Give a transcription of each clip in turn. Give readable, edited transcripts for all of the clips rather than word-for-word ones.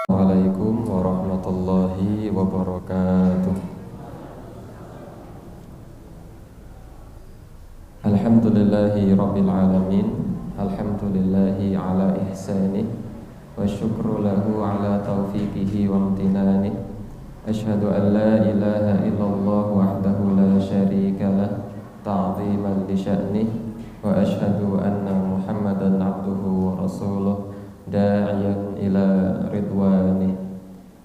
Assalamualaikum warahmatullahi wabarakatuh. Alhamdulillahi rabbil alamin. Alhamdulillahi ala ihsanih. Wa syukru lahu ala taufiqihi wa amtinanih. Ashhadu an la ilaha illallah wahdahu la syarika lah, ta'ziman li sya'nih. Wa ashhadu anna Muhammadan abduhu wa rasuluh, da'iyan ila ridwani.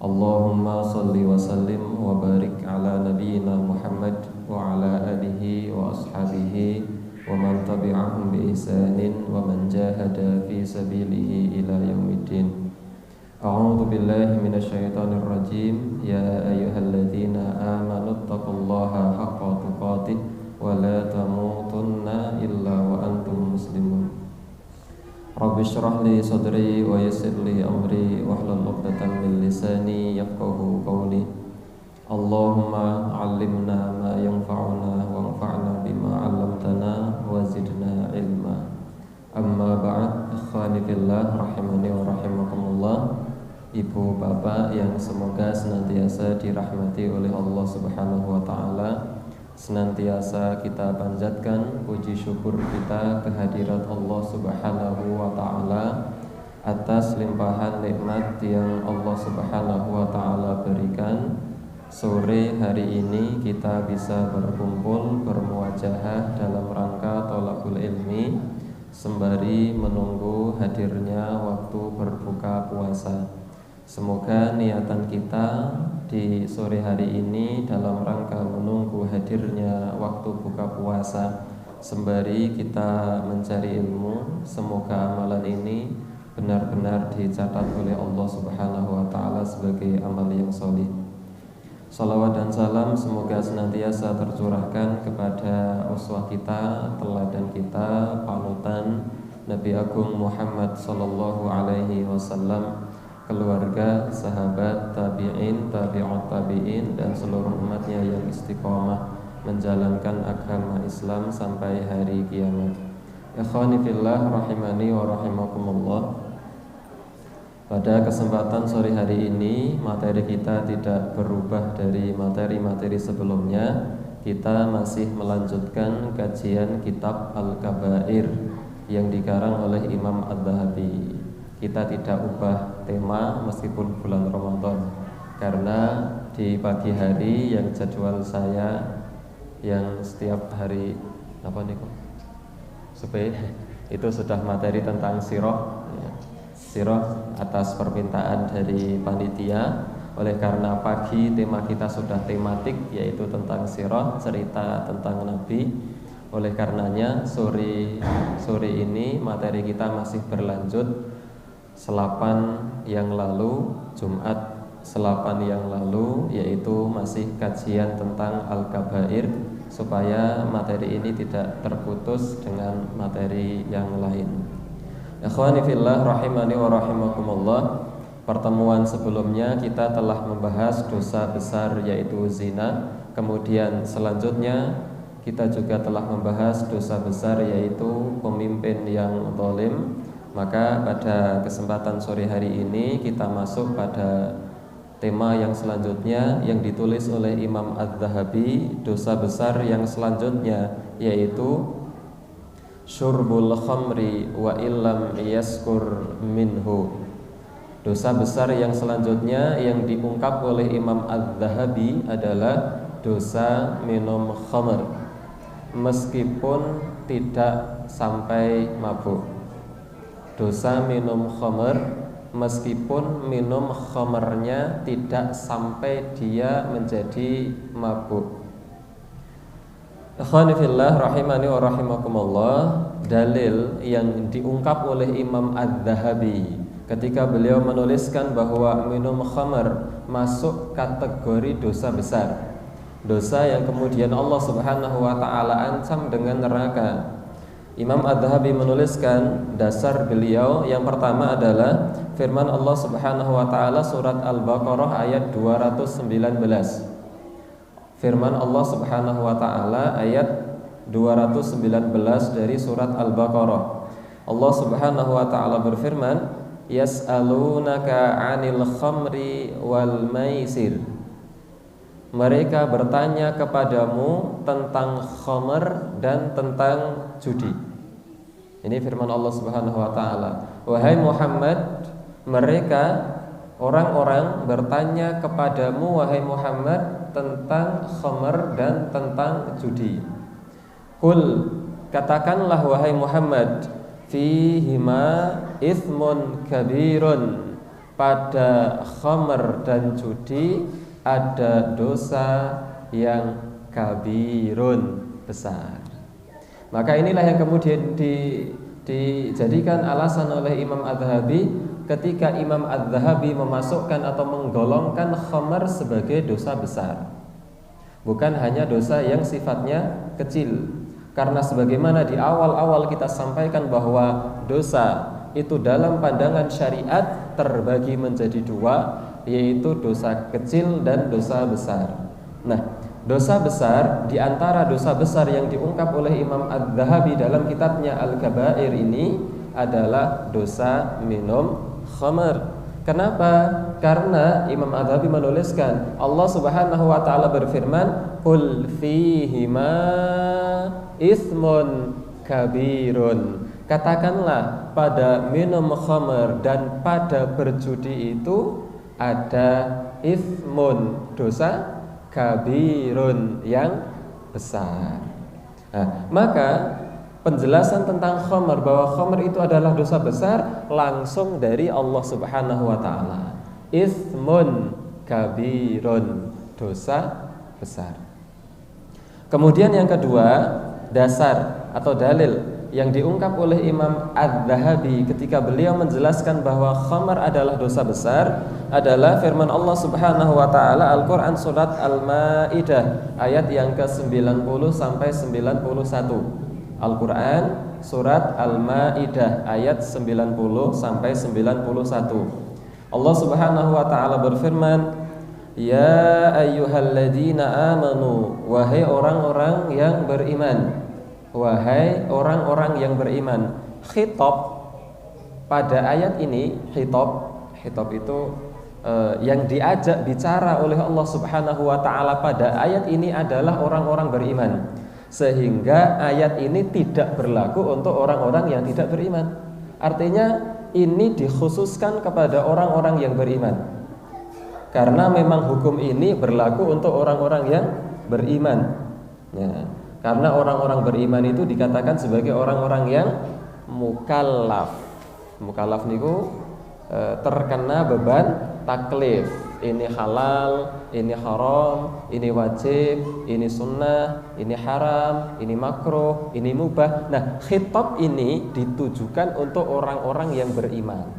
Allahumma salli wa sallim wa barik ala nabiyyina Muhammad wa ala alihi wa ashabihi wa man tabi'ahum bi ihsanin wa man jahada fi sabilihi ila yaumiddin. A'udzu billahi minasyaitonir rajim. Ya ayyuhalladzina amanu taqullaha haqqa tuqatih wa la tamutunna illa wa antum muslimun. Rabbi shrah li sadri wa yassir li amri wahlul 'uqdatam min lisani yafqahu qawli. Allahumma 'allimna ma yanfa'una wanfa'na bima 'allamtana wa zidna ilma. Amma ba'd, ikhwani fillah rahimani wa rahimakumullah. Ibu bapak yang semoga senantiasa dirahmati oleh Allah Subhanahu wa taala, senantiasa kita panjatkan puji syukur kita kehadirat Allah Subhanahu wa taala atas limpahan nikmat yang Allah Subhanahu wa taala berikan. Sore hari ini kita bisa berkumpul bermuajahah dalam rangka thalabul ilmi sembari menunggu hadirnya waktu berbuka puasa. Semoga niatan kita di sore hari ini dalam rangka menunggu hadirnya waktu buka puasa sembari kita mencari ilmu, semoga amalan ini benar-benar dicatat oleh Allah Subhanahu wa taala sebagai amal yang sholih. Salawat dan salam semoga senantiasa tercurahkan kepada uswah kita, teladan kita, panutan Nabi Agung Muhammad sallallahu alaihi wasallam, keluarga, sahabat, tabi'in, tabi'ut tabi'in, dan seluruh umatnya yang istiqomah menjalankan agama Islam sampai hari kiamat. Ikhwani fillah rahimani wa rahimakumullah. Pada kesempatan sore hari ini, materi kita tidak berubah dari materi-materi sebelumnya. Kita masih melanjutkan kajian kitab Al-Kabair yang dikarang oleh Imam Adz-Dzahabi. Kita tidak ubah tema meskipun bulan Ramadan, karena di pagi hari yang jadwal saya yang setiap hari itu sudah materi tentang sirah atas permintaan dari panitia. Oleh karena pagi tema kita sudah tematik, yaitu tentang sirah, cerita tentang Nabi. Oleh karenanya sore ini materi kita masih berlanjut. Selapan yang lalu, Jumat selapan yang lalu, yaitu masih kajian tentang Al-Kabair, supaya materi ini tidak terputus dengan materi yang lain. Ikhwani fillah rahimani wa rahimakumullah. Pertemuan sebelumnya kita telah membahas dosa besar yaitu zina. Kemudian selanjutnya kita juga telah membahas dosa besar yaitu pemimpin yang zalim. Maka pada kesempatan sore hari ini kita masuk pada tema yang selanjutnya yang ditulis oleh Imam Adz-Dzahabi, dosa besar yang selanjutnya yaitu syurbul khamri wa illam yaskur minhu. Dosa besar yang selanjutnya yang diungkap oleh Imam Adz-Dzahabi adalah dosa minum khamr meskipun tidak sampai mabuk. Dosa minum khamr meskipun minum khamrnya tidak sampai dia menjadi mabuk. Ikhwani fillah rahimani wa rahimakumullah. Dalil yang diungkap oleh Imam Adz-Dzahabi ketika beliau menuliskan bahwa minum khamr masuk kategori dosa besar, dosa yang kemudian Allah Subhanahu wa taala ancam dengan neraka. Imam Adz-Dzahabi menuliskan dasar beliau yang pertama adalah firman Allah Subhanahu wa taala surat Al-Baqarah ayat 219. Firman Allah Subhanahu wa taala ayat 219 dari surat Al-Baqarah. Allah Subhanahu wa taala berfirman, yas'alunaka 'anil khamri wal maisir. Mereka bertanya kepadamu tentang khamr dan tentang judi. Ini firman Allah Subhanahu wa taala. Wahai Muhammad, mereka orang-orang bertanya kepadamu wahai Muhammad tentang khamr dan tentang judi. Qul, katakanlah wahai Muhammad, fihima ithmun kabirun, pada khamr dan judi ada dosa yang kabirun, besar. Maka inilah yang kemudian dijadikan alasan oleh Imam Az-Zahabi ketika Imam Az-Zahabi memasukkan atau menggolongkan khamr sebagai dosa besar, bukan hanya dosa yang sifatnya kecil. Karena sebagaimana di awal-awal kita sampaikan bahwa dosa itu dalam pandangan syariat terbagi menjadi dua, yaitu dosa kecil dan dosa besar. Nah, dosa besar, di antara dosa besar yang diungkap oleh Imam Az-Zahabi dalam kitabnya Al-Kabair ini adalah dosa minum khamr. Kenapa? Karena Imam Az-Zahabi menuliskan Allah Subhanahu wa taala berfirman, "Qul fihima itsmun kabirun." Katakanlah pada minum khamr dan pada berjudi itu ada itsmun, dosa kabirun, yang besar. Nah, maka penjelasan tentang khamr, bahwa khamr itu adalah dosa besar, langsung dari Allah Subhanahu wa taala. Itsmun kabirun, dosa besar. Kemudian yang kedua, dasar atau dalil yang diungkap oleh Imam Az-Zahabi ketika beliau menjelaskan bahwa khamr adalah dosa besar adalah firman Allah Subhanahu wa taala Al-Qur'an surat Al-Maidah ayat yang ke-90 sampai 91. Al-Qur'an surat Al-Maidah ayat 90 sampai 91. Allah Subhanahu wa taala berfirman, "Ya ayyuhalladzina amanu," wahai orang-orang yang beriman. Wahai orang-orang yang beriman. Khitab pada ayat ini, khitab itu yang diajak bicara oleh Allah Subhanahu wa taala pada ayat ini adalah orang-orang beriman. Sehingga ayat ini tidak berlaku untuk orang-orang yang tidak beriman. Artinya ini dikhususkan kepada orang-orang yang beriman. Karena memang hukum ini berlaku untuk orang-orang yang beriman. Ya. Karena orang-orang beriman itu dikatakan sebagai orang-orang yang mukallaf. Mukallaf niku terkena beban taklif. Ini halal, ini haram, ini wajib, ini sunnah, ini haram, ini makruh, ini mubah. Nah, khitab ini ditujukan untuk orang-orang yang beriman.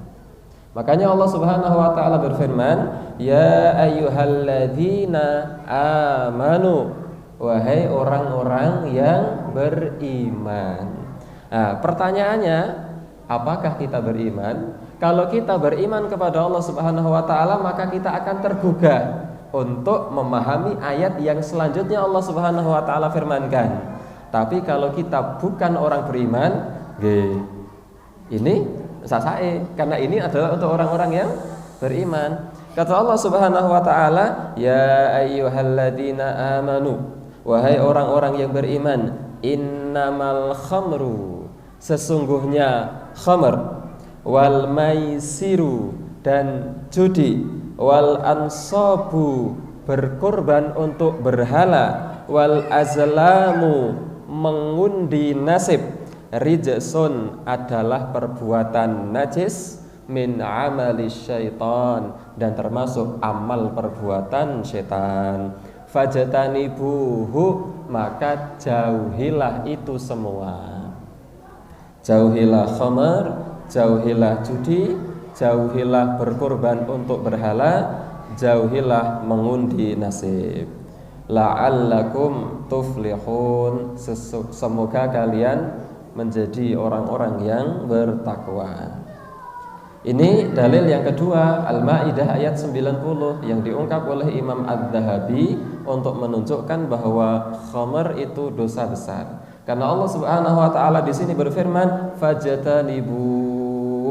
Makanya Allah Subhanahu wa taala berfirman, "Ya ayyuhalladzina amanu," wahai orang-orang yang beriman. Nah, pertanyaannya, apakah kita beriman? Kalau kita beriman kepada Allah Subhanahu wa taala, maka kita akan tergugah untuk memahami ayat yang selanjutnya Allah Subhanahu wa taala firmankan. Tapi kalau kita bukan orang beriman, ini sasae, karena ini adalah untuk orang-orang yang beriman. Kata Allah Subhanahu wa taala, "Ya ayyuhalladzina amanu," wahai orang-orang yang beriman, "innamal khamru," sesungguhnya khamr, "wal maisiru," dan judi, "wal ansabu," berkorban untuk berhala, "wal azlamu," mengundi nasib, "rijsun," adalah perbuatan najis, "min amali syaitan," dan termasuk amal perbuatan syaitan. Fajtanibuhu, maka jauhilah itu semua. Jauhilah khamr, jauhilah judi, jauhilah berkorban untuk berhala, jauhilah mengundi nasib. La'allakum tuflihun, semoga kalian menjadi orang-orang yang bertakwa. Ini dalil yang kedua, Al-Maidah ayat 90 yang diungkap oleh Imam Az-Zahabi untuk menunjukkan bahwa khamr itu dosa besar. Karena Allah Subhanahu wa taala di sini berfirman, "Fajtanibuh."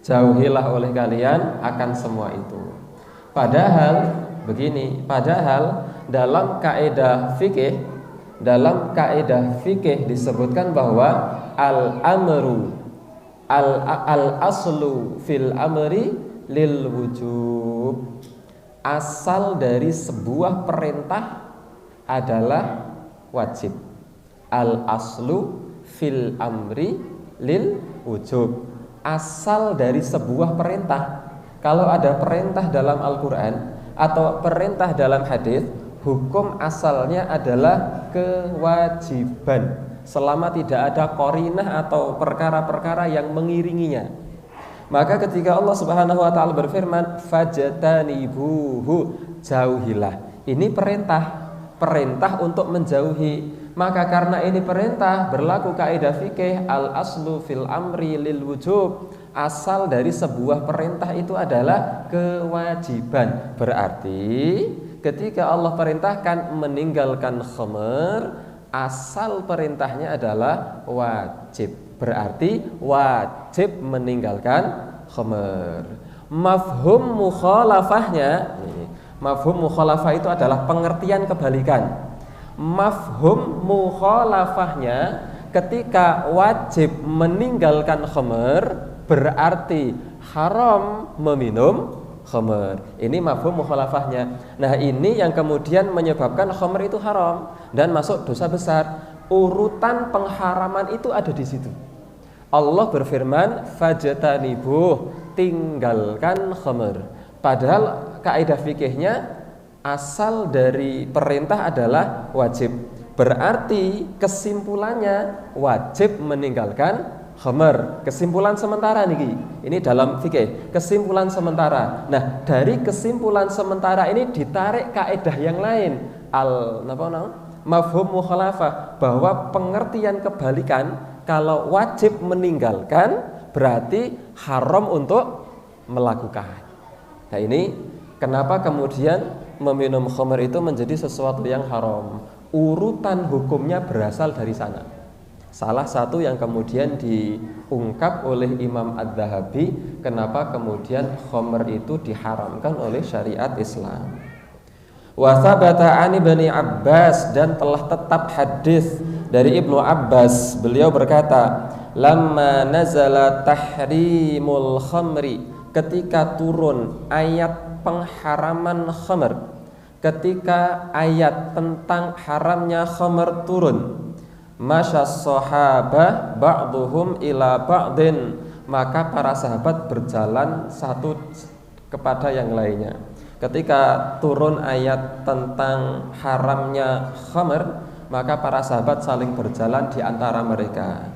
Jauhilah oleh kalian akan semua itu. Padahal begini, dalam kaidah fikih disebutkan bahwa al-aslu fil amri lil wujub. Asal dari sebuah perintah adalah wajib. Al-aslu fil amri lil wujub. Asal dari sebuah perintah. Kalau ada perintah dalam Al-Quran atau perintah dalam hadis, hukum asalnya adalah kewajiban selama tidak ada qarinah atau perkara-perkara yang mengiringinya. Maka ketika Allah Subhanahu wa taala berfirman fajtanibuhu, jauhilah. Ini perintah untuk menjauhi. Maka karena ini perintah, berlaku kaidah fikih al-aslu fil amri lil wujub. Asal dari sebuah perintah itu adalah kewajiban. Berarti ketika Allah perintahkan meninggalkan khamr, asal perintahnya adalah wajib. Berarti wajib meninggalkan khamr. Mafhum mukhalafah itu adalah pengertian kebalikan. Mafhum mukhalafahnya, ketika wajib meninggalkan khamr berarti haram meminum khamr. Ini mafhum mukhalafahnya. Nah, ini yang kemudian menyebabkan khamr itu haram dan masuk dosa besar. Urutan pengharaman itu ada di situ. Allah berfirman fajtanibuh, tinggalkan khamr. Padahal kaidah fikihnya asal dari perintah adalah wajib. Berarti kesimpulannya wajib meninggalkan khamr. Kesimpulan sementara nih. Ini dalam fikih, kesimpulan sementara. Nah, dari kesimpulan sementara ini ditarik kaidah yang lain. Mafhum mukhalafah, bahwa pengertian kebalikan. Kalau wajib meninggalkan berarti haram untuk melakukan. Nah, ini kenapa kemudian meminum khamr itu menjadi sesuatu yang haram. Urutan hukumnya berasal dari sana. Salah satu yang kemudian diungkap oleh Imam Adz-Dzahabi, kenapa kemudian khamr itu diharamkan oleh syariat Islam. Wa tsabata 'an Ibnu Abbas, dan telah tetap hadis dari Ibnu Abbas, beliau berkata, lamma nazala tahrimul khamri, ketika turun ayat pengharaman khamr, ketika ayat tentang haramnya khamr turun, masyas sahabah ba'duhum ila ba'din, maka para sahabat berjalan satu kepada yang lainnya. Ketika turun ayat tentang haramnya khamr, maka para sahabat saling berjalan di antara mereka.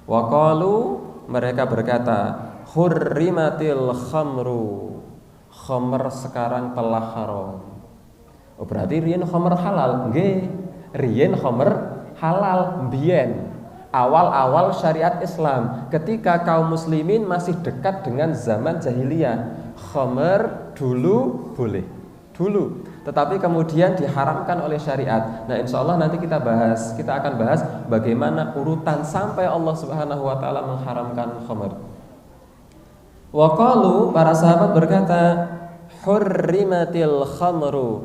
Wa qalu, mereka berkata, hurrimatil khamru, khamr sekarang telah haram. Oh, berarti riyen khamr halal. Nggih, riyen khamr halal mbiyen. Awal-awal syariat Islam, ketika kaum muslimin masih dekat dengan zaman jahiliyah, khamr dulu boleh. Dulu, tetapi kemudian diharamkan oleh syariat. Nah, insya Allah nanti kita akan bahas bagaimana urutan sampai Allah Subhanahu wa taala mengharamkan khamr. Wa qalu, para sahabat berkata, hurrimatil khamru,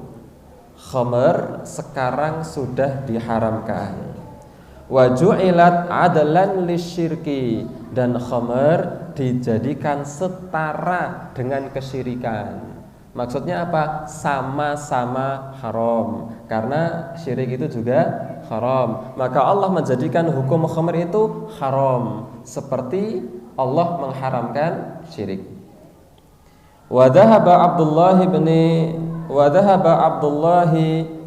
khamr sekarang sudah diharamkan. Wa ju'ilat adlan lisyirki, dan khamr dijadikan setara dengan kesyirikan. Maksudnya apa? Sama-sama haram, karena syirik itu juga haram. Maka Allah menjadikan hukum khamr itu haram, seperti Allah mengharamkan syirik. Wa dhahaba Abdullah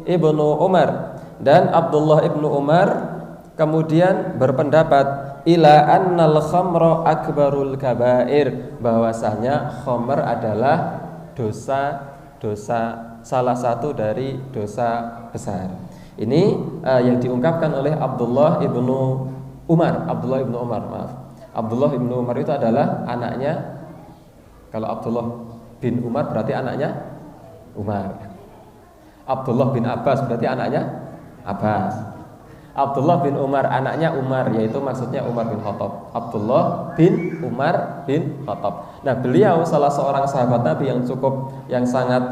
ibnu Umar, dan Abdullah ibnu Umar kemudian berpendapat ila annal khamra akbarul kabair, bahwasanya khamr adalah dosa salah satu dari dosa besar. Ini yang diungkapkan oleh Abdullah ibnu Umar. Abdullah ibnu Umar itu adalah anaknya, kalau Abdullah bin Umar berarti anaknya Umar. Abdullah bin Abbas berarti anaknya Abbas. Abdullah bin Umar, anaknya Umar, yaitu maksudnya Umar bin Khattab. Abdullah bin Umar bin Khattab. Nah, beliau salah seorang sahabat Nabi yang sangat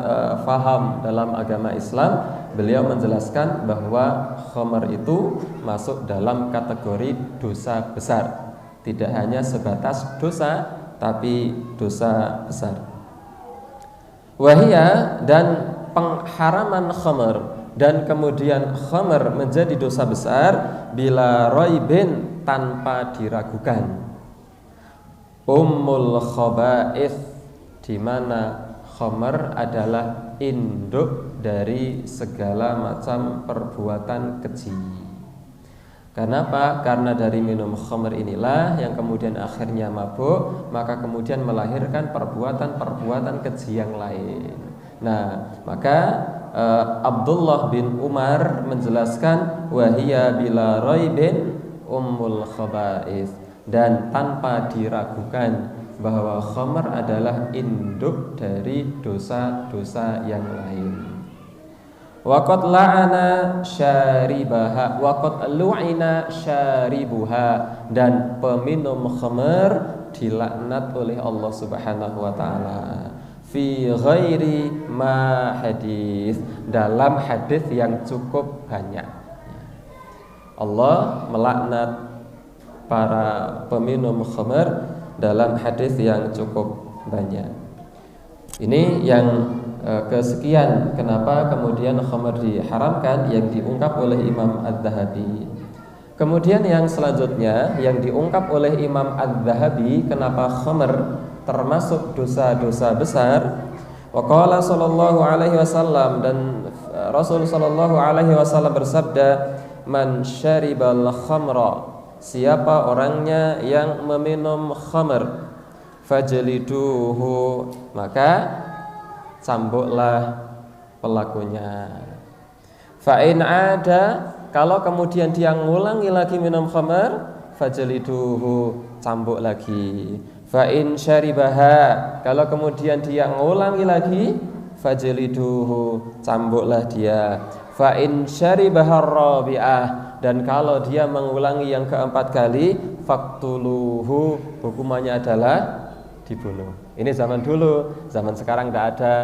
faham dalam agama Islam. Beliau menjelaskan bahwa khamar itu masuk dalam kategori dosa besar. Tidak hanya sebatas dosa, tapi dosa besar. Wahia, dan pengharaman khamar dan kemudian khamar menjadi dosa besar bila raibin, tanpa diragukan. Ummul khaba'ith, di mana khamar adalah induk dari segala macam perbuatan keji. Kenapa? Karena dari minum khamr inilah yang kemudian akhirnya mabuk, maka kemudian melahirkan perbuatan-perbuatan keji yang lain. Nah, maka Abdullah bin Umar menjelaskan wahia bila raibin ummul khaba'ith, dan tanpa diragukan bahwa khamr adalah induk dari dosa-dosa yang lain. Waqad la'ana syaribaha waqad lu'ina syaribuha, dan peminum khamr dilaknat oleh Allah Subhanahu wa taala. Fi ghairi ma hadis, dalam hadis yang cukup banyak. Allah melaknat para peminum khamr dalam hadis yang cukup banyak. Ini yang kesekian kenapa kemudian khamr diharamkan, yang diungkap oleh Imam Adz-Dzahabi. Kemudian yang selanjutnya yang diungkap oleh Imam Adz-Dzahabi, kenapa khamr termasuk dosa-dosa besar. Waqala sallallahu alaihi wasallam, dan Rasul sallallahu alaihi wasallam bersabda, man syaribal khamra, siapa orangnya yang meminum khamr, fajliduhu, maka cambuklah pelakunya. Fa in ada, kalau kemudian dia ngulangi lagi minum khamr, fajliduhu, cambuk lagi. Fa in syaribaha, kalau kemudian dia ngulangi lagi, fajliduhu, cambuklah dia. Fa in syaribaha rabi'ah, dan kalau dia mengulangi yang keempat kali, faqtuluhu, hukumannya adalah dibunuh. Ini zaman dulu, zaman sekarang tidak ada.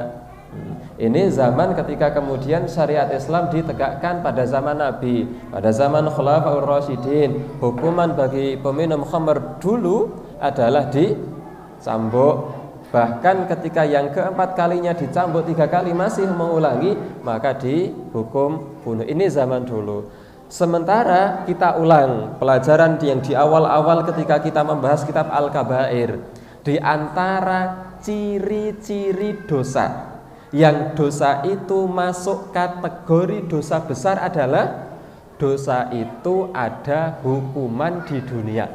Ini zaman ketika kemudian syariat Islam ditegakkan pada zaman Nabi, pada zaman Khulafaur Rasyidin. Hukuman bagi peminum khamr dulu adalah dicambuk. Bahkan ketika yang keempat kalinya dicambuk 3 kali masih mengulangi, maka dihukum bunuh. Ini zaman dulu. Sementara kita ulang pelajaran yang di awal-awal ketika kita membahas kitab Al-Kabair. Di antara ciri-ciri dosa, yang dosa itu masuk kategori dosa besar adalah dosa itu ada hukuman di dunia.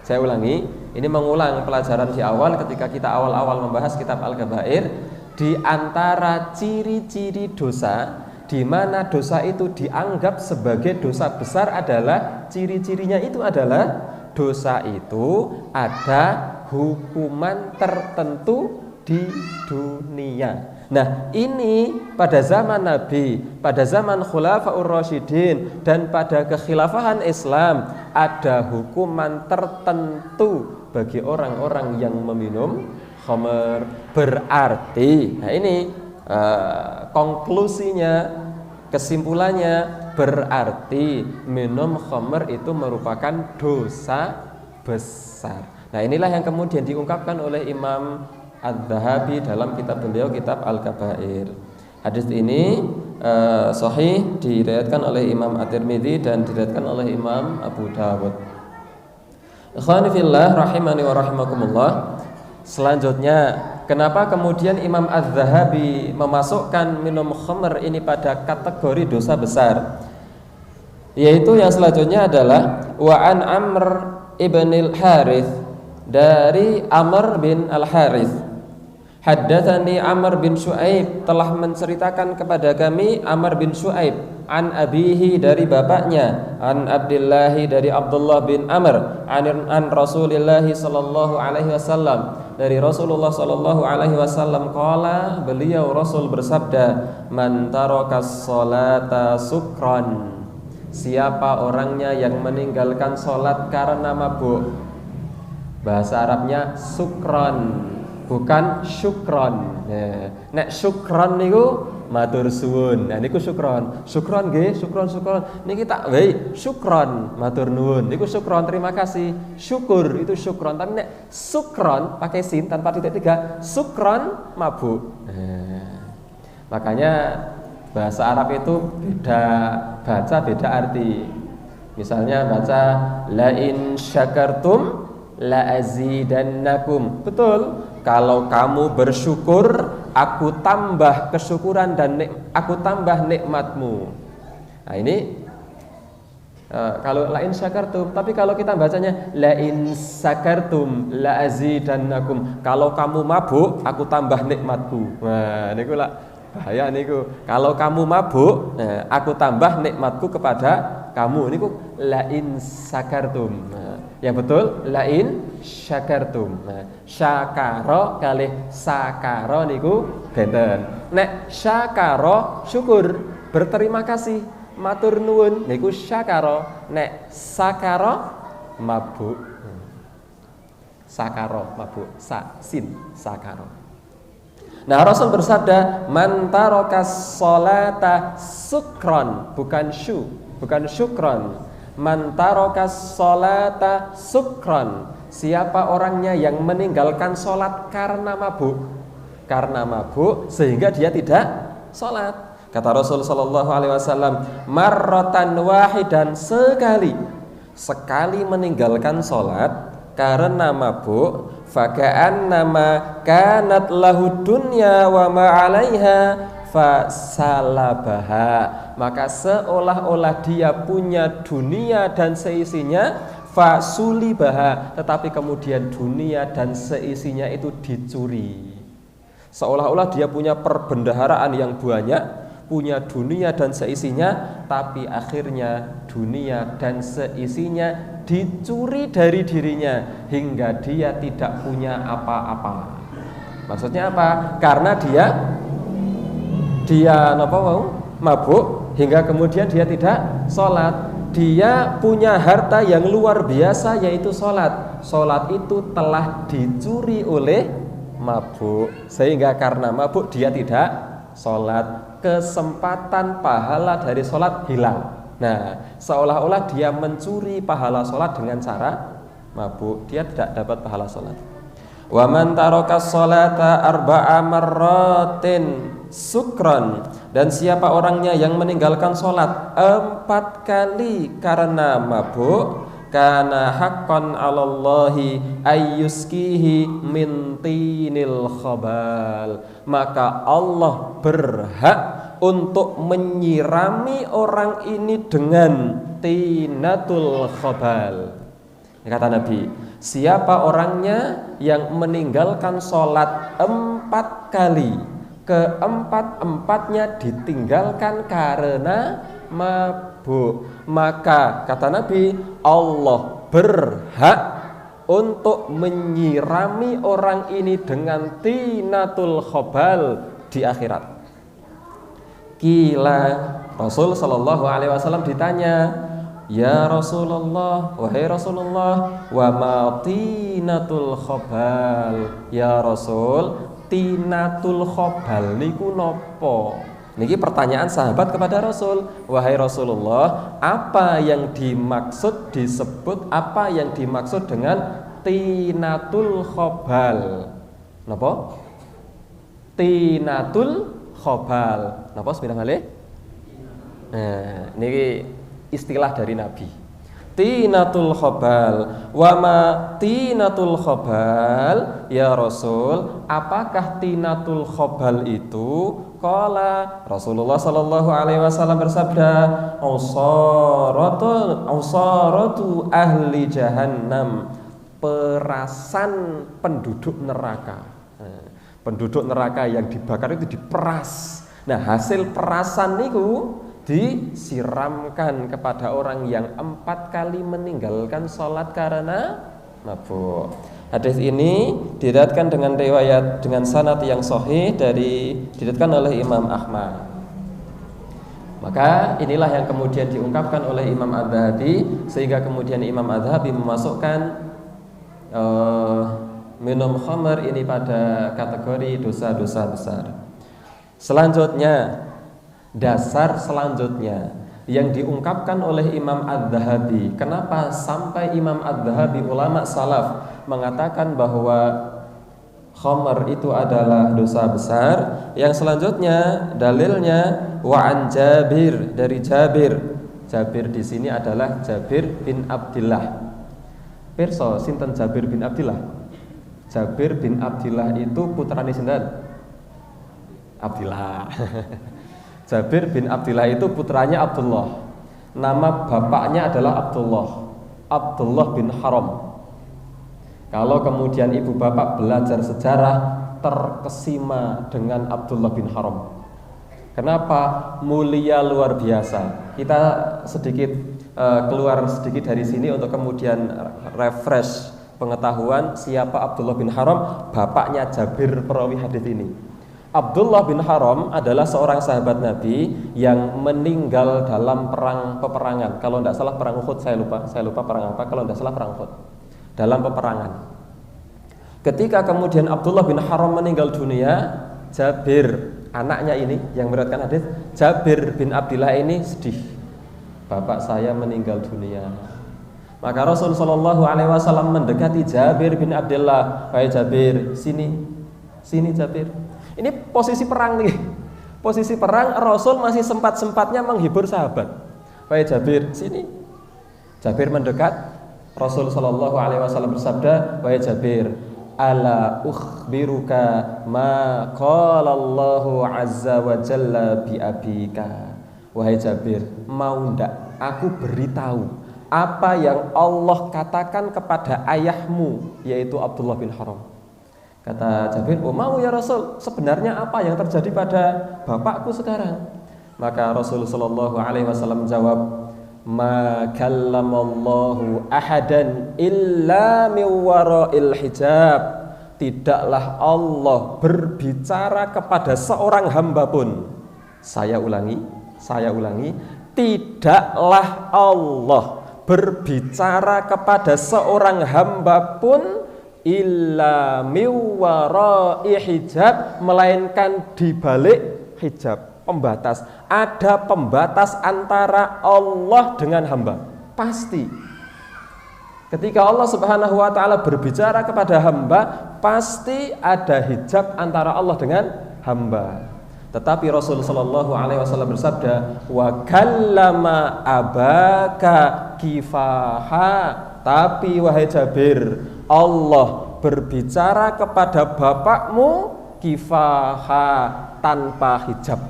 Saya ulangi, ini mengulang pelajaran di awal ketika kita awal-awal membahas kitab Al-Kabair. Di antara ciri-ciri dosa di mana dosa itu dianggap sebagai dosa besar adalah ciri-cirinya itu adalah dosa itu ada hukuman tertentu di dunia. Nah, ini pada zaman Nabi, pada zaman Khulafaur Rasyidin, dan pada kekhilafahan Islam ada hukuman tertentu bagi orang-orang yang meminum khamr. Berarti, nah ini konklusinya, kesimpulannya, berarti minum khamr itu merupakan dosa besar. Nah, inilah yang kemudian diungkapkan oleh Imam Adz-Dzahabi dalam kitab beliau, kitab Al-Kabair. Hadis ini sahih, diriwayatkan oleh Imam At-Tirmidzi dan diriwayatkan oleh Imam Abu Dawud. Ikhwani fillah rahimani wa rahimakumullah. Selanjutnya, kenapa kemudian Imam Adz-Dzahabi memasukkan minum khamr ini pada kategori dosa besar? Yaitu yang selanjutnya adalah wa an Amr ibnil Harits, dari Amr bin Al-Harits. Haddatsani Amr bin Syuaib, telah menceritakan kepada kami Amr bin Syuaib, an abihi, dari bapaknya, an Abdullah, dari Abdullah bin Amr, an Rasulillah sallallahu alaihi wasallam, dari Rasulullah sallallahu alaihi wasallam, qala, beliau Rasul bersabda, man tarakas salata sukran, Siapa orangnya yang meninggalkan sholat karena mabuk? Bahasa Arabnya sukron, bukan syukron. Nek syukron niku matur suwun. Nah niku syukron. Syukron nggih, syukron. Niki tak wae syukron, matur nuwun. Niku syukron, terima kasih. Syukur itu syukron. Tapi nek sukron pakai sin tanpa titik tiga, sukron mabuk. Makanya bahasa Arab itu beda baca, beda arti. Misalnya baca la in syakartum la azidannakum. Betul. Kalau kamu bersyukur, aku tambah kesyukuran dan aku tambah nikmatmu. Nah ini kalau la in syakartum. Tapi kalau kita bacanya la in syakartum la azidannakum. Kalau kamu mabuk, aku tambah nikmatku. Nah niku lah bahaya niku. Kalau kamu mabuk, aku tambah nikmatku kepada kamu. Niku la in syakartum. Yang betul la in syakartum. Syakara kalih sakara niku benten. Nek syakara syukur, berterima kasih, matur nuwun niku syakara. Nek sakara mabuk. Sakara mabuk, sin sakara. Nah Rasul bersabda, man tarakas sholata sukron, bukan syukron. Man tarakas sholata sukron. Siapa orangnya yang meninggalkan sholat karena mabuk? Karena mabuk sehingga dia tidak sholat. Kata Rasul sallallahu alaihi wasallam, marratan wahidan, sekali meninggalkan sholat karena mabuk, faka'annama kanat lahu dunya wa ma 'alaiha fasalabaha, maka seolah-olah dia punya dunia dan seisinya, fasulibaha, tetapi kemudian dunia dan seisinya itu dicuri. Seolah-olah dia punya perbendaharaan yang banyak, punya dunia dan seisinya, tapi akhirnya dunia dan seisinya dicuri dari dirinya hingga dia tidak punya apa-apa. Maksudnya apa? Karena dia mabuk hingga kemudian dia tidak sholat. Dia punya harta yang luar biasa yaitu sholat. Sholat itu telah dicuri oleh mabuk, sehingga karena mabuk dia tidak sholat. Kesempatan pahala dari sholat hilang. Nah, seolah-olah dia mencuri pahala sholat dengan cara mabuk. Dia tidak dapat pahala sholat. Wa man taraka sholata arba'a marratin sukron, dan siapa orangnya yang meninggalkan sholat 4 kali karena mabuk, kana haqqan 'alallahi ayyuskihi min tinil khabal, maka Allah berhak untuk menyirami orang ini dengan tinatul khabal. Kata Nabi, siapa orangnya yang meninggalkan sholat 4 kali, keempat-empatnya ditinggalkan karena mabuk, maka kata Nabi, Allah berhak untuk menyirami orang ini dengan tinatul khabal di akhirat. Kila, Rasul sallallahu alaihi wasallam ditanya, ya Rasulullah, wahai Rasulullah, wa ma tinatul khabal? Ya Rasul, tinatul khabal niku nopo? Niki pertanyaan sahabat kepada Rasul. Wahai Rasulullah, apa yang dimaksud disebut, apa yang dimaksud dengan tinatul khabal? Napa? Tinatul khabal. Napa sepindah malih? Nah, niki istilah dari Nabi. Tinatul khabal. Wa ma tinatul khabal? Ya Rasul, apakah tinatul khabal itu? Qala, Rasulullah sallallahu alaihi wasallam bersabda, ausaratu ahli jahannam, perasan penduduk neraka. Penduduk neraka yang dibakar itu diperas. Nah, hasil perasan niku disiramkan kepada orang yang 4 kali meninggalkan sholat karena mabuk. Hadis ini diriwayatkan dengan riwayat dengan sanad yang sahih diriwayatkan oleh Imam Ahmad. Maka inilah yang kemudian diungkapkan oleh Imam Adz-Dzahabi, sehingga kemudian Imam Adz-Dzahabi memasukkan minum khamr ini pada kategori dosa-dosa besar. Selanjutnya, dasar selanjutnya yang diungkapkan oleh Imam Adz-Dzahabi, kenapa sampai Imam Adz-Dzahabi ulama salaf mengatakan bahwa khamr itu adalah dosa besar. Yang selanjutnya dalilnya wa an Jabir, dari Jabir. Jabir di sini adalah Jabir bin Abdillah. Pirsa sinten Jabir bin Abdillah? Jabir bin Abdillah itu putrane sinten? Abdillah. Jabir bin Abdillah itu putranya Abdullah. Nama bapaknya adalah Abdullah bin Haram. Kalau kemudian ibu bapak belajar sejarah, terkesima dengan Abdullah bin Haram. Kenapa? Mulia luar biasa. Kita sedikit keluar sedikit dari sini untuk kemudian refresh pengetahuan siapa Abdullah bin Haram, bapaknya Jabir perawi hadis ini. Abdullah bin Haram adalah seorang sahabat Nabi yang meninggal dalam peperangan. Kalau tidak salah perang Uhud, saya lupa perang apa. Kalau tidak salah perang Uhud. Dalam peperangan. Ketika kemudian Abdullah bin Haram meninggal dunia, Jabir, anaknya ini yang meriwayatkan hadis, Jabir bin Abdillah ini sedih. Bapak saya meninggal dunia. Maka Rasul sallallahu alaihi wasallam mendekati Jabir bin Abdillah, "Hai Jabir, sini Jabir." Ini posisi perang nih. Posisi perang, Rasul masih sempat-sempatnya menghibur sahabat. "Hai Jabir, sini." Jabir mendekat. Rasul sallallahu alaihi wasallam bersabda, "Wahai Jabir, ala ukhbiruka ma qala Allahu azza wa jalla bi abika." Wahai Jabir, mau ndak aku beritahu apa yang Allah katakan kepada ayahmu, yaitu Abdullah bin Haram? Kata Jabir, "Oh, mau ya Rasul. Sebenarnya apa yang terjadi pada bapakku sekarang?" Maka Rasul sallallahu alaihi wasallam jawab, "Ma kallamallahu ahadan illa min wara'il hijab." Tidaklah Allah berbicara kepada seorang hamba pun. Saya ulangi. Tidaklah Allah berbicara kepada seorang hamba pun illa min wara'i hijab, melainkan di balik hijab. Pembatas, ada pembatas antara Allah dengan hamba. Pasti ketika Allah subhanahu wa ta'ala berbicara kepada hamba, pasti ada hijab antara Allah dengan hamba. Tetapi Rasul sallallahu alaihi wasallam bersabda, "Wa kallama abaka kifaha." Tapi wahai Jabir, Allah berbicara kepada bapakmu kifaha, tanpa hijab.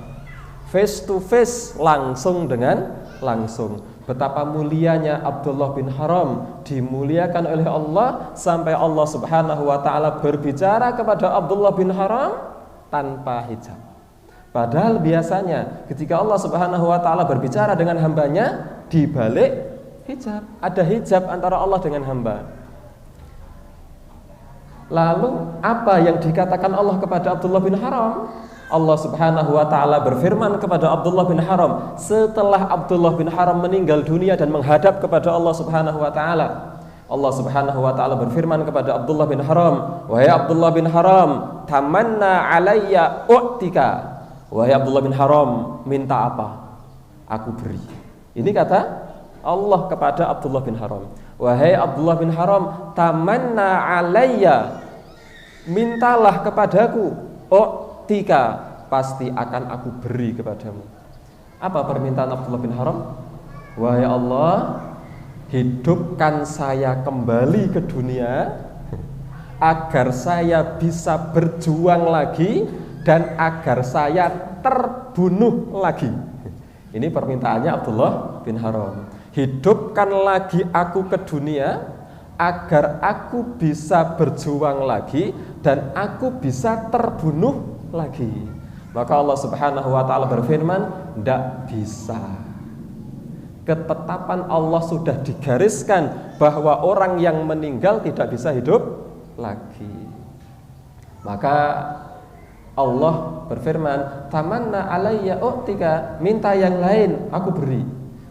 Face to face, langsung dengan langsung. Betapa mulianya Abdullah bin Haram, dimuliakan oleh Allah sampai Allah subhanahu wa ta'ala berbicara kepada Abdullah bin Haram tanpa hijab. Padahal biasanya ketika Allah subhanahu wa ta'ala berbicara dengan hambanya, di balik hijab, ada hijab antara Allah dengan hamba. Lalu apa yang dikatakan Allah kepada Abdullah bin Haram? Allah subhanahu wa ta'ala berfirman kepada Abdullah bin Haram setelah Abdullah bin Haram meninggal dunia dan menghadap kepada Allah subhanahu wa ta'ala. Allah subhanahu wa ta'ala berfirman kepada Abdullah bin Haram, "Wahai Abdullah bin Haram, tamanna alayya u'tika." Wahai Abdullah bin Haram, minta apa? Aku beri. Ini kata Allah kepada Abdullah bin Haram. "Wahai Abdullah bin Haram, tamanna alayya, mintalah kepadaku, u'tika, pasti akan aku beri kepadamu." Apa permintaan Abdullah bin Haram? "Wahai Allah, hidupkan saya kembali ke dunia agar saya bisa berjuang lagi dan agar saya terbunuh lagi." Ini permintaannya Abdullah bin Haram. Hidupkan lagi aku ke dunia agar aku bisa berjuang lagi dan aku bisa terbunuh lagi. Maka Allah subhanahu wa ta'ala berfirman, tidak bisa. Ketetapan Allah sudah digariskan bahwa orang yang meninggal tidak bisa hidup lagi. Maka Allah berfirman, tamanna alayya u'tika, minta yang lain aku beri.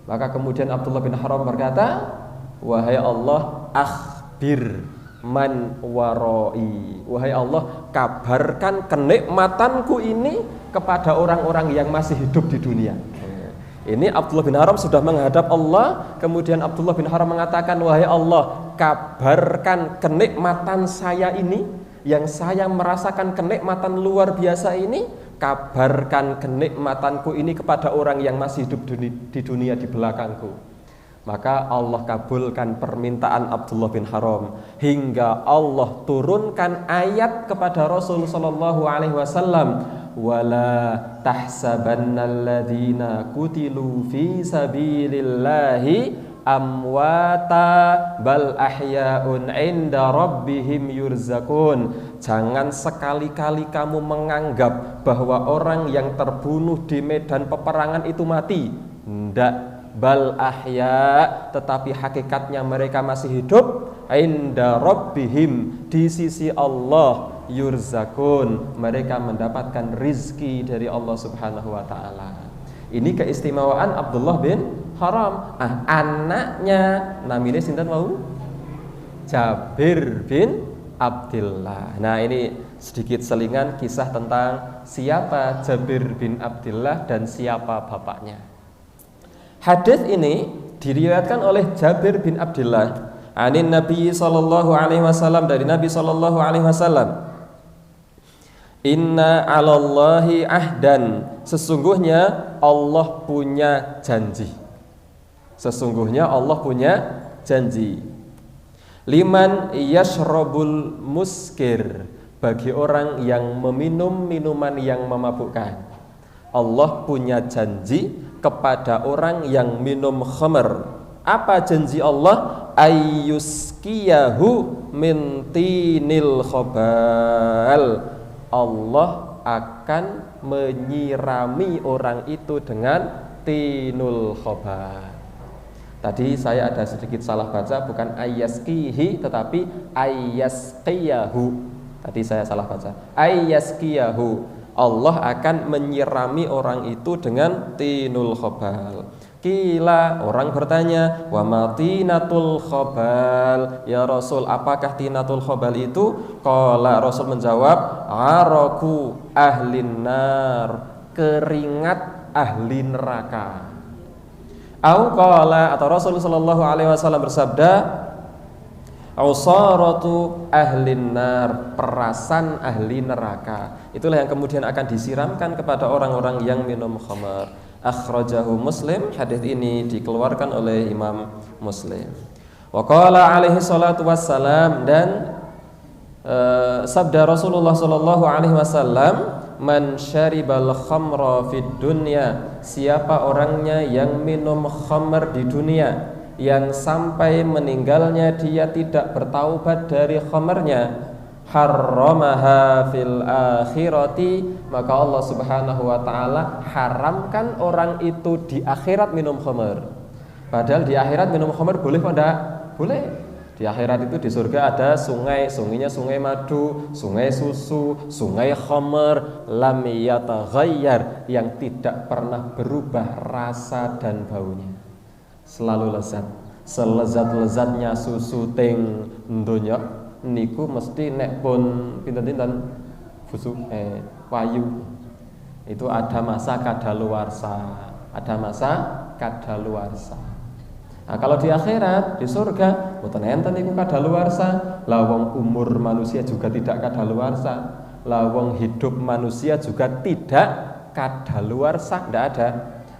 Maka kemudian Abdullah bin Haram berkata, wahai Allah, akhbir man waroi, wahai Allah, kabarkan kenikmatanku ini kepada orang-orang yang masih hidup di dunia. Ini Abdullah bin Haram sudah menghadap Allah. Kemudian Abdullah bin Haram mengatakan, wahai Allah, kabarkan kenikmatan saya ini, yang saya merasakan kenikmatan luar biasa ini, kabarkan kenikmatanku ini kepada orang yang masih hidup di dunia di belakangku. Maka Allah kabulkan permintaan Abdullah bin Haram, hingga Allah turunkan ayat kepada Rasul sallallahu alaihi wasallam, wala tahsabannalladzina qutilu fi sabilillahi amwata bal ahya'un 'inda rabbihim yurzakun. Jangan sekali-kali kamu menganggap bahwa orang yang terbunuh di medan peperangan itu mati. Tidak. Bal ahya, tetapi hakikatnya mereka masih hidup. 'Inda rabbihim, di sisi Allah, yurzakun, mereka mendapatkan rizki dari Allah Subhanahu wa taala. Ini keistimewaan Abdullah bin Haram. Anaknya namanya sinten wau? Jabir bin Abdullah. Nah, ini sedikit selingan kisah tentang siapa Jabir bin Abdullah dan siapa bapaknya. Hadis ini diriwayatkan oleh Jabir bin Abdullah anin Nabi sallallahu alaihi wasallam, dari Nabi sallallahu alaihi wasallam. Inna 'alallahi ahdan, sesungguhnya Allah punya janji. Sesungguhnya Allah punya janji. Liman yashrabul muskir, bagi orang yang meminum minuman yang memabukkan. Allah punya janji kepada orang yang minum khamr. Apa janji Allah? Ayyuskiyahu min tinil khobal, Allah akan menyirami orang itu dengan tinul khobal. Tadi saya ada sedikit salah baca, bukan ayyaskihi tetapi ayyaskiyahu. Tadi saya salah baca. Ayyaskiyahu, Allah akan menyirami orang itu dengan tinul khobal. Kila, orang bertanya, wa ma tinatul khobal, ya Rasul, apakah tinatul khobal itu? Qala, Rasul menjawab, araku ahlin nar, keringat ahli neraka. Au qala, atau Rasul sallallahu alaihi wasallam bersabda, ausaratu ahlin nar, perasan ahli neraka. Itulah yang kemudian akan disiramkan kepada orang-orang yang minum khamar. Akhrajahu Muslim, hadis ini dikeluarkan oleh Imam Muslim. Wa qala alaihi salatu wassalam, dan sabda Rasulullah sallallahu alaihi wasallam, man syaribal khamra fid dunya, siapa orangnya yang minum khamr di dunia, yang sampai meninggalnya dia tidak bertaubat dari khamrnya, harramaha fil akhirati, maka Allah Subhanahu wa taala haramkan orang itu di akhirat minum khamr. Padahal di akhirat minum khamr boleh kok enggak? Boleh. Di akhirat itu di surga ada sungai, sungainya sungai madu, sungai susu, sungai khamr, lam yataghayyar, yang tidak pernah berubah rasa dan baunya. Selalu lezat. Selezat-lezatnya susu teng donya niku mesti nek pun pinten-pinten busuk payu itu ada masa kadaluarsa, ada masa kadaluarsa. Nah, kalau di akhirat, di surga, mboten enten niku kadaluarsa. Lah wong umur manusia juga tidak kadaluarsa. Lah wong hidup manusia juga tidak kadaluarsa, tidak ada.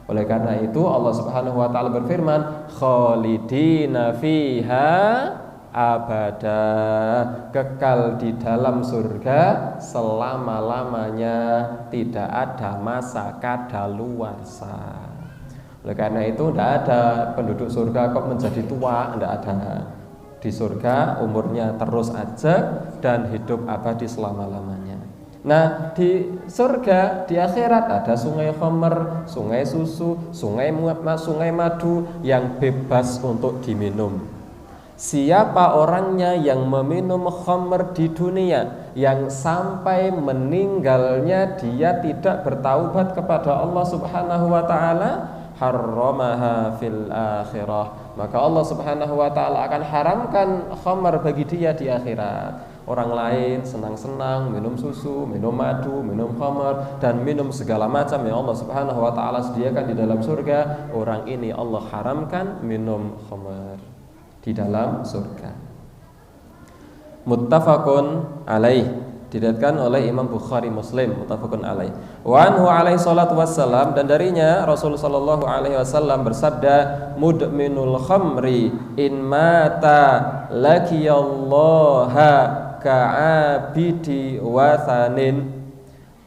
Oleh karena itu Allah Subhanahu wa taala berfirman, khalidina fiha abada, kekal di dalam surga selama-lamanya, tidak ada masa kadaluarsa. Oleh karena itu tidak ada penduduk surga kok menjadi tua, tidak ada. Di surga umurnya terus aja dan hidup abadi selama-lamanya. Nah, di surga, di akhirat ada sungai khamr, sungai susu, sungai madu yang bebas untuk diminum. Siapa orangnya yang meminum khamr di dunia, yang sampai meninggalnya dia tidak bertaubat kepada Allah Subhanahu wa taala, harramaha fil akhirah, maka Allah Subhanahu wa taala akan haramkan khamar bagi dia di akhirat. Orang lain senang-senang minum susu, minum madu, minum khamar, dan minum segala macam yang Allah Subhanahu wa taala sediakan di dalam surga. Orang ini Allah haramkan minum khamar di dalam surga. Muttafaqun alaih, diriwayatkan oleh Imam Bukhari Muslim, muttafaqun alaih. Wa anhu alaihi salatu wassalam, dan darinya Rasul sallallahu alaihi wasallam bersabda, mudminul khamri in mata laqiyallaha ka'abidi wathanin.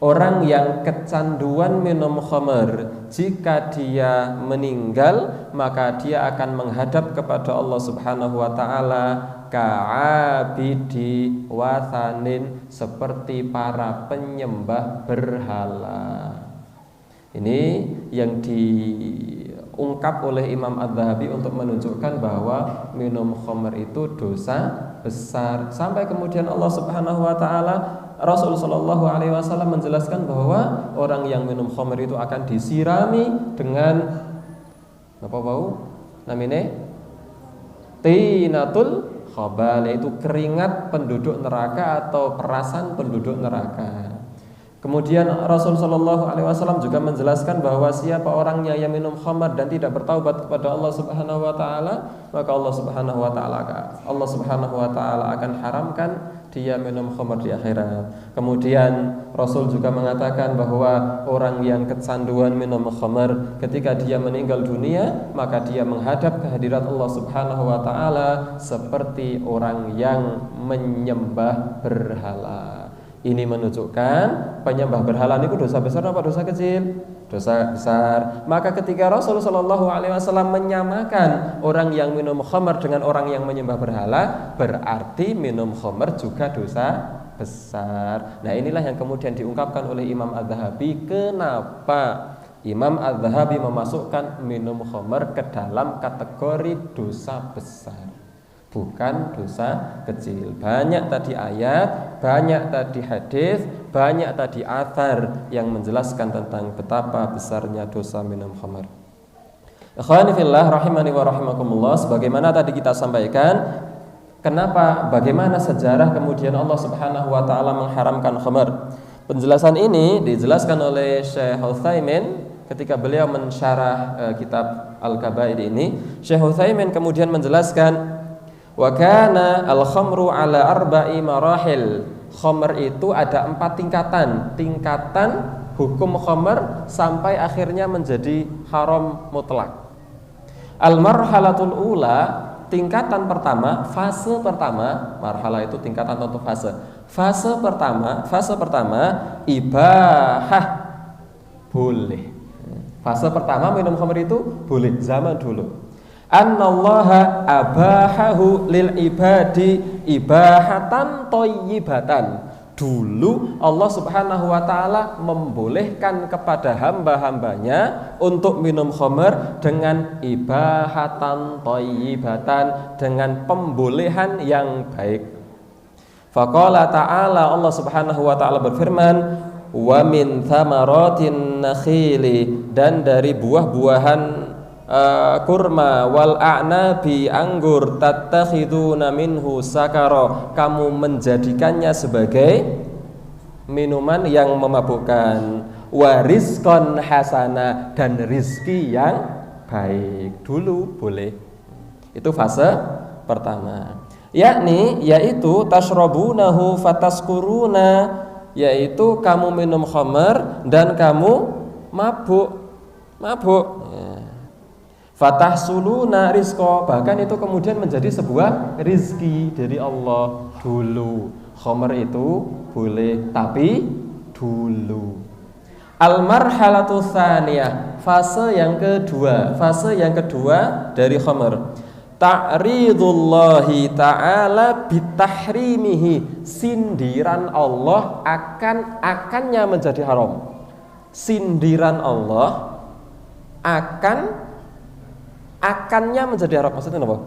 Orang yang kecanduan minum khamr, jika dia meninggal maka dia akan menghadap kepada Allah Subhanahu wa taala ka'abidi wathanin, seperti para penyembah berhala. Ini yang diungkap oleh Imam Adz-Dzahabi untuk menunjukkan bahwa minum khamr itu dosa besar. Sampai kemudian Allah Subhanahu wa taala, Rasul sallallahu alaihi wasallam menjelaskan bahwa orang yang minum khamr itu akan disirami dengan apa bau? Namanya tinatul khabal, yaitu keringat penduduk neraka atau perasan penduduk neraka. Kemudian Rasul sallallahu alaihi wasallam juga menjelaskan bahwa siapa orangnya yang minum khamar dan tidak bertaubat kepada Allah Subhanahu wa taala, maka Allah Subhanahu wa taala akan haramkan dia minum khamar di akhirat. Kemudian Rasul juga mengatakan bahwa orang yang kecanduan minum khamar, ketika dia meninggal dunia maka dia menghadap kehadirat Allah Subhanahu wa taala seperti orang yang menyembah berhala. Ini menunjukkan penyembah berhala itu dosa besar apa dosa kecil? Dosa besar. Maka ketika Rasulullah Shallallahu Alaihi Wasallam menyamakan orang yang minum khamr dengan orang yang menyembah berhala, berarti minum khamr juga dosa besar. Nah, inilah yang kemudian diungkapkan oleh Imam Adz-Dzahabi, kenapa Imam Adz-Dzahabi memasukkan minum khamr ke dalam kategori dosa besar, bukan dosa kecil. Banyak tadi ayat, banyak tadi hadis, banyak tadi athar yang menjelaskan tentang betapa besarnya dosa minum khamar. Ikhwani fillah rahimani wa rahimakumullah, sebagaimana tadi kita sampaikan, bagaimana sejarah kemudian Allah Subhanahu wa taala mengharamkan khamar. Penjelasan ini dijelaskan oleh Syekh Utsaimin ketika beliau mensyarah kitab Al-Kabair ini. Syekh Utsaimin kemudian menjelaskan, wa kana al-khamru ala arba'i marahil. Khamr itu ada 4 tingkatan. Tingkatan hukum khamr sampai akhirnya menjadi haram mutlak. Al-marhalatul ula, tingkatan pertama, fase pertama. Marhalah itu tingkatan atau fase. Fase pertama ibahah, boleh. Fase pertama minum khamr itu boleh zaman dulu. Annallaha abahahu lil ibadi ibahatan thayyibatan. Dulu Allah Subhanahu wa taala membolehkan kepada hamba-hambanya untuk minum khamr dengan ibahatan thayyibatan, dengan pembolehan yang baik. Faqala ta'ala, Allah Subhanahu wa taala berfirman, wa min thamaratin nakhili, dan dari buah-buahan kurma, wal a'nabi, anggur, tattakhiduna minhu sakara, kamu menjadikannya sebagai minuman yang memabukkan, wa rizqan hasana, dan rizki yang baik. Dulu boleh. Itu fase pertama, yaitu tashrabunahu fataskuruna, yaitu kamu minum khamr dan kamu mabuk. Fatahsuluna rizqa, bahkan itu kemudian menjadi sebuah rizki dari Allah. Dulu khamr itu boleh, tapi dulu. Al-marhalatu tsaniyah, fase yang kedua dari khamr, ta'ridullahi ta'ala bitahrimihi, sindiran Allah akannya menjadi haram. Sindiran Allah akannya menjadi haram. Maksudnya apa?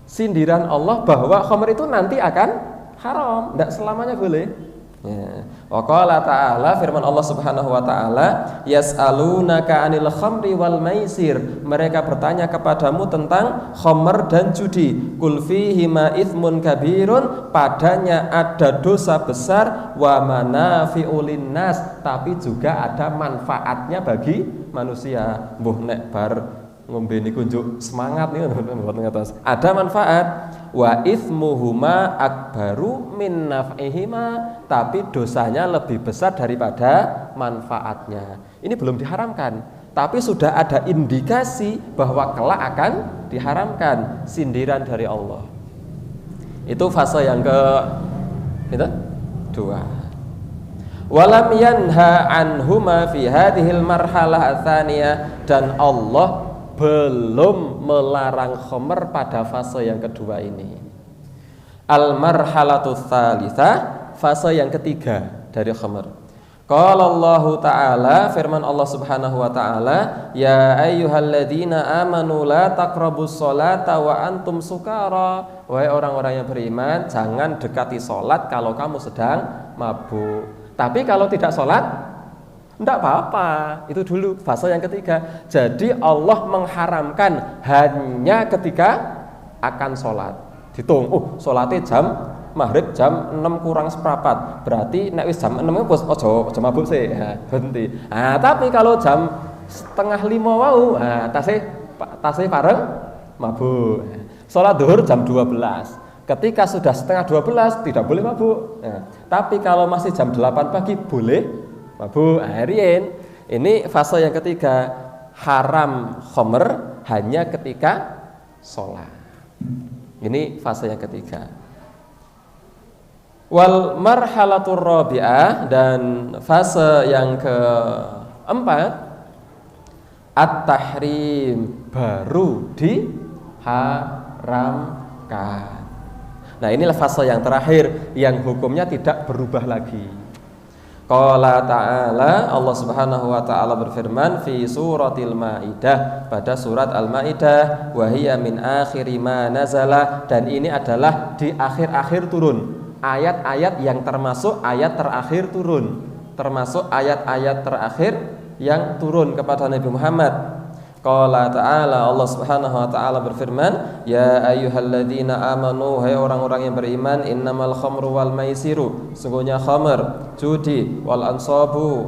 Sindiran Allah bahwa khamr itu nanti akan haram, tidak selamanya boleh. Ya. Wa qala ta'ala, firman Allah Subhanahu wa taala, yas'alunaka 'anil khamri wal maisir. Mereka bertanya kepadamu tentang khamr dan judi. Qul fihima itsmun kabirun, padanya ada dosa besar, wa manafi'u linnas, tapi juga ada manfaatnya bagi manusia. Mbuh nek bar ngombe niku njuk semangat niku mboten ngatos. Ada manfaat. Wa itsmuhuma akbaru min naf'ihima, tapi dosanya lebih besar daripada manfaatnya. Ini belum diharamkan, tapi sudah ada indikasi bahwa kelak akan diharamkan, sindiran dari Allah. Itu fase yang kedua. Walam yanha anhuma fi hadhil marhalah atsaniyah, dan Allah belum melarang khamr pada fase yang kedua ini. Al-marhalatu tsalitsah, fase yang ketiga dari khamr. Qala Allah Ta'ala, firman Allah Subhanahu wa taala, ya ayyuhalladzina amanu la taqrabus sholata wa antum sukara. Wahai orang-orang yang beriman, jangan dekati salat kalau kamu sedang mabuk. Tapi kalau tidak salat tidak apa-apa, itu dulu fase yang ketiga. Jadi Allah mengharamkan hanya ketika akan sholat. Ditung, sholatnya jam maghrib jam 6 kurang seperempat. Berarti nek wis jam 6 itu ojo mabuk sih, berhenti. Tapi kalau jam setengah 5 wau, tasih bareng mabuk. Sholat zuhur jam 12. Ketika sudah setengah 12 tidak boleh mabuk. Tapi kalau masih jam 8 pagi boleh mabuk. Ini fase yang ketiga, haram khamr hanya ketika sholat. Ini fase yang ketiga. Wal marhalatur rabi'ah, dan fase yang keempat, at-tahrim, baru diharamkan. Nah, inilah fase yang terakhir yang hukumnya tidak berubah lagi. Qala ta'ala, Allah Subhanahu wa taala berfirman fi suratil Maidah, pada surat Al-Maidah, wa hiya min akhiri ma nazala, dan ini adalah di akhir-akhir turun. Ayat-ayat yang termasuk ayat terakhir turun, termasuk ayat-ayat terakhir yang turun kepada Nabi Muhammad. Qala ta'ala, Allah Subhanahu wa taala berfirman, ya ayyuhalladzina amanu, hai orang-orang yang beriman, innamal khamru wal maisiru, sungguhnya khamr, judi, wal ansabu,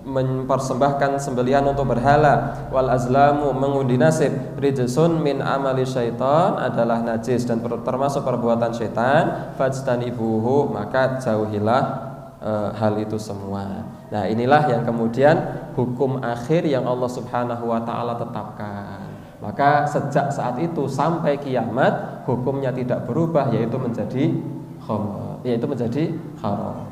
mempersembahkan sembelihan untuk berhala, wal azlamu, mengundi nasib, rijsun min amali syaitan, adalah najis dan termasuk perbuatan syaitan, fajtanibuhu, maka jauhilah hal itu semua. Nah, inilah yang kemudian hukum akhir yang Allah Subhanahu wa taala tetapkan. Maka sejak saat itu sampai kiamat hukumnya tidak berubah, yaitu menjadi khamr, yaitu menjadi haram.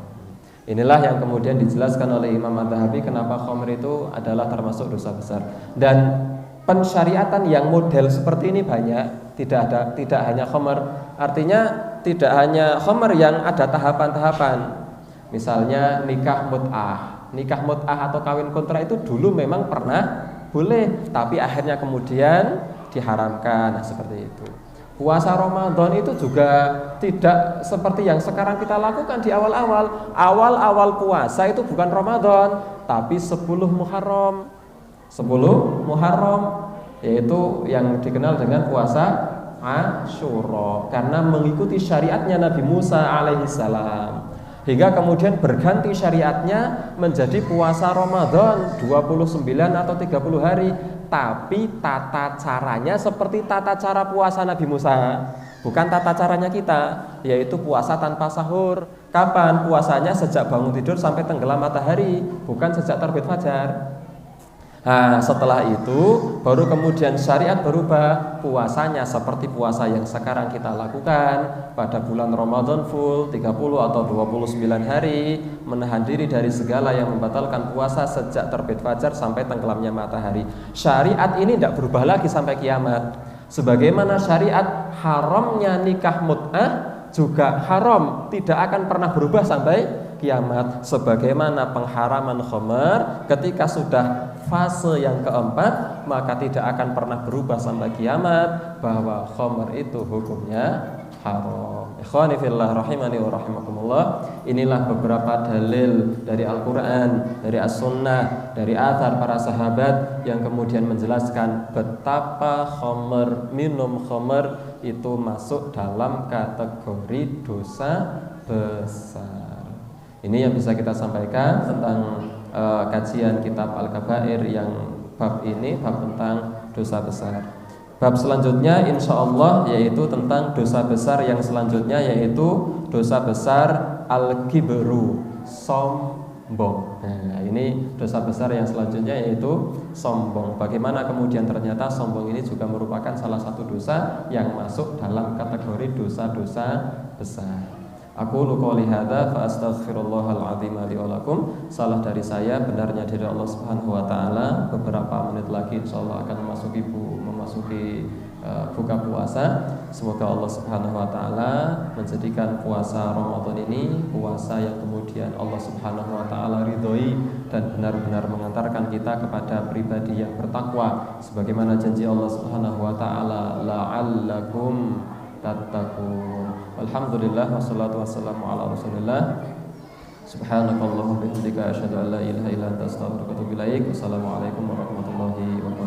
Inilah yang kemudian dijelaskan oleh Imam Adz-Dzahabi kenapa khamr itu adalah termasuk dosa besar. Dan pensyariatan yang model seperti ini banyak, tidak hanya khamr. Artinya tidak hanya khamr yang ada tahapan-tahapan. Misalnya nikah mut'ah atau kawin kontra itu dulu memang pernah boleh, tapi akhirnya kemudian diharamkan. Nah, seperti itu. Puasa Ramadan itu juga tidak seperti yang sekarang kita lakukan di awal-awal. Awal-awal puasa itu bukan Ramadan, tapi 10 Muharram. 10 Muharram, yaitu yang dikenal dengan puasa Asyura, karena mengikuti syariatnya Nabi Musa alaihissalam. Hingga kemudian berganti syariatnya menjadi puasa Ramadan 29 atau 30 hari. Tapi tata caranya seperti tata cara puasa Nabi Musa, bukan tata caranya kita, yaitu puasa tanpa sahur. Kapan? Puasanya sejak bangun tidur sampai tenggelam matahari, bukan sejak terbit fajar. Nah, setelah itu baru kemudian syariat berubah, puasanya seperti puasa yang sekarang kita lakukan pada bulan Ramadan full 30 atau 29 hari, menahan diri dari segala yang membatalkan puasa sejak terbit fajar sampai tenggelamnya matahari. Syariat ini tidak berubah lagi sampai kiamat. Sebagaimana syariat haramnya nikah mut'ah juga haram, tidak akan pernah berubah sampai kiamat. Sebagaimana pengharaman khamr ketika sudah fase yang keempat, maka tidak akan pernah berubah sampai kiamat bahwa khamr itu hukumnya haram. Ikhwani fillah rahimani wa rahimakumullah. Inilah beberapa dalil dari Al-Qur'an, dari As-Sunnah, dari athar para sahabat yang kemudian menjelaskan betapa minum khamr itu masuk dalam kategori dosa besar. Ini yang bisa kita sampaikan tentang kajian kitab Al-Kabair yang bab ini, bab tentang dosa besar. Bab selanjutnya insya Allah yaitu tentang dosa besar yang selanjutnya, yaitu dosa besar al-kibru, sombong. Nah, ini dosa besar yang selanjutnya yaitu sombong. Bagaimana kemudian ternyata sombong ini juga merupakan salah satu dosa yang masuk dalam kategori dosa-dosa besar. Aku qouli hadza fa astaghfirullahal azim li wa lakum. Salah dari saya, benarnya dari Allah Subhanahu wa taala. Beberapa menit lagi insyaallah akan memasuki buka puasa. Semoga Allah Subhanahu wa taala menjadikan puasa Ramadan ini puasa yang kemudian Allah Subhanahu wa taala ridhoi dan benar-benar mengantarkan kita kepada pribadi yang bertakwa sebagaimana janji Allah Subhanahu wa taala, la'allakum tattaqun. Alhamdulillah wassalatu wassalamu ala Rasulillah. Subhanakallahumma wa bihamdika asyhadu an la ilaha illa anta astaghfiruka wa atubu ilaik. Wassalamualaikum warahmatullahi wabarakatuh.